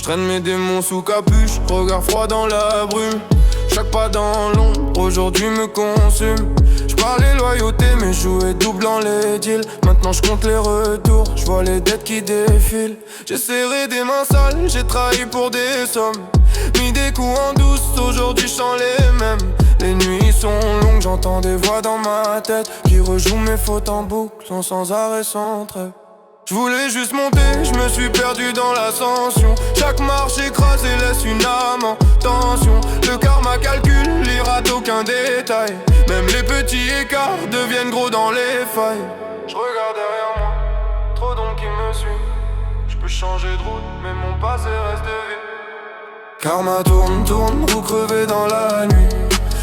J'traîne mes démons sous capuche, regard froid dans la brume. Chaque pas dans l'ombre, aujourd'hui me consume. J'parlais loyauté mais jouais double dans les deals. Maintenant j'compte les retours, j'vois les dettes qui défilent. J'ai serré des mains sales, j'ai trahi pour des sommes. Mis des coups en douce, aujourd'hui j'sens les mêmes. Les nuits sont longues, j'entends des voix dans ma tête qui rejouent mes fautes en boucle, sans arrêt, sans trêve. J'voulais juste monter, j'me suis perdu dans l'ascension. Chaque marche écrase et laisse une âme en tension. Le karma calcule, il rate aucun détail. Même les petits écarts deviennent gros dans les failles. J'regarde derrière moi, trop d'ombre qui me suit. J'peux changer de route, mais mon passé reste vide. Karma tourne, tourne, vous crevez dans la nuit.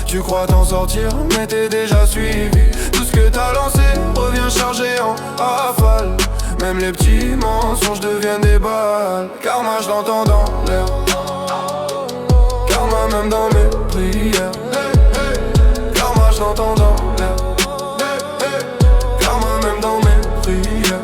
Tu crois t'en sortir, mais t'es déjà suivi. Tout ce que t'as lancé revient chargé en rafale. Même les petits mensonges deviennent des balles. Karma je l'entends dans l'air. Karma même dans mes prières. Karma je l'entends dans l'air. Karma même dans mes prières.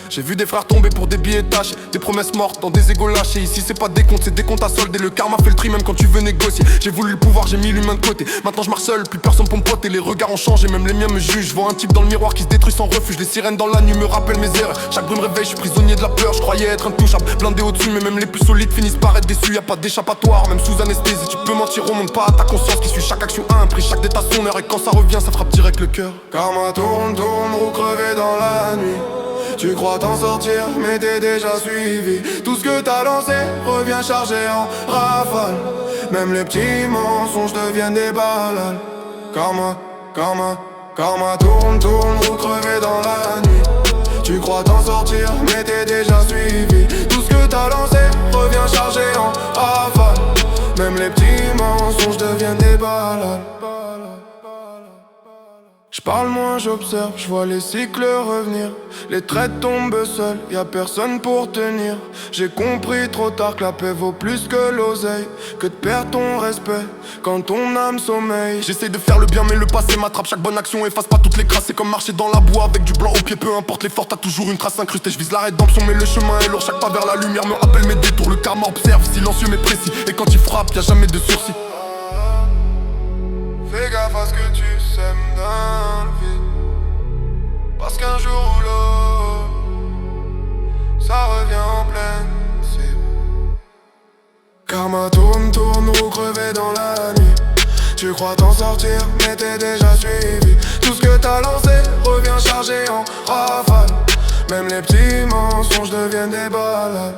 J'ai vu des frères tomber pour des billets tachés, des promesses mortes dans des égos lâchés. Ici c'est pas des comptes, c'est des comptes à solde. Et le karma fait le tri même quand tu veux négocier. J'ai voulu le pouvoir, j'ai mis l'humain de côté. Maintenant je marche seul, plus personne pour me poter. Les regards ont changé, même les miens me jugent. Je vois un type dans le miroir qui se détruit sans refuge. Les sirènes dans la nuit me rappellent mes erreurs. Chaque bruit me réveille, je suis prisonnier de la peur. Je croyais être intouchable, blindé au-dessus. Mais même les plus solides finissent par être déçus. Y'a pas d'échappatoire, même sous anesthésie. Tu peux mentir, on monte pas à ta conscience qui suit chaque action à un prix. Chaque détail son heure et quand ça revient, ça frappe direct le cœur. Karma tourne, tourne, roue crevée dans la nuit. Tu crois t'en sortir, mais t'es déjà suivi. Tout ce que t'as lancé revient chargé en rafale. Même les petits mensonges deviennent des balades. Karma, karma, karma tourne, tourne, roue crevée dans la nuit. Tu crois t'en sortir, mais t'es déjà suivi. Tout ce que t'as lancé revient chargé en rafale. Même les petits mensonges deviennent des balades. J'parle moins, j'observe, j'vois les cycles revenir. Les traits tombent seuls, y'a personne pour tenir. J'ai compris trop tard que la paix vaut plus que l'oseille, que de perdre ton respect quand ton âme sommeille. J'essaye de faire le bien mais le passé m'attrape. Chaque bonne action efface pas toutes les crasses. C'est comme marcher dans la boue avec du blanc au pied. Peu importe l'effort, t'as toujours une trace incrustée. Je vise la rédemption mais le chemin est lourd. Chaque pas vers la lumière me rappelle mes détours. Le karma observe, silencieux mais précis. Et quand il frappe, y'a jamais de sursis. Fais gaffe à ce que tu sèmes dans le vide. Parce qu'un jour ou l'autre, ça revient en pleine cible. Karma tourne, tourne, roue crevée dans la nuit. Tu crois t'en sortir, mais t'es déjà suivi. Tout ce que t'as lancé revient chargé en rafale. Même les petits mensonges deviennent des balades.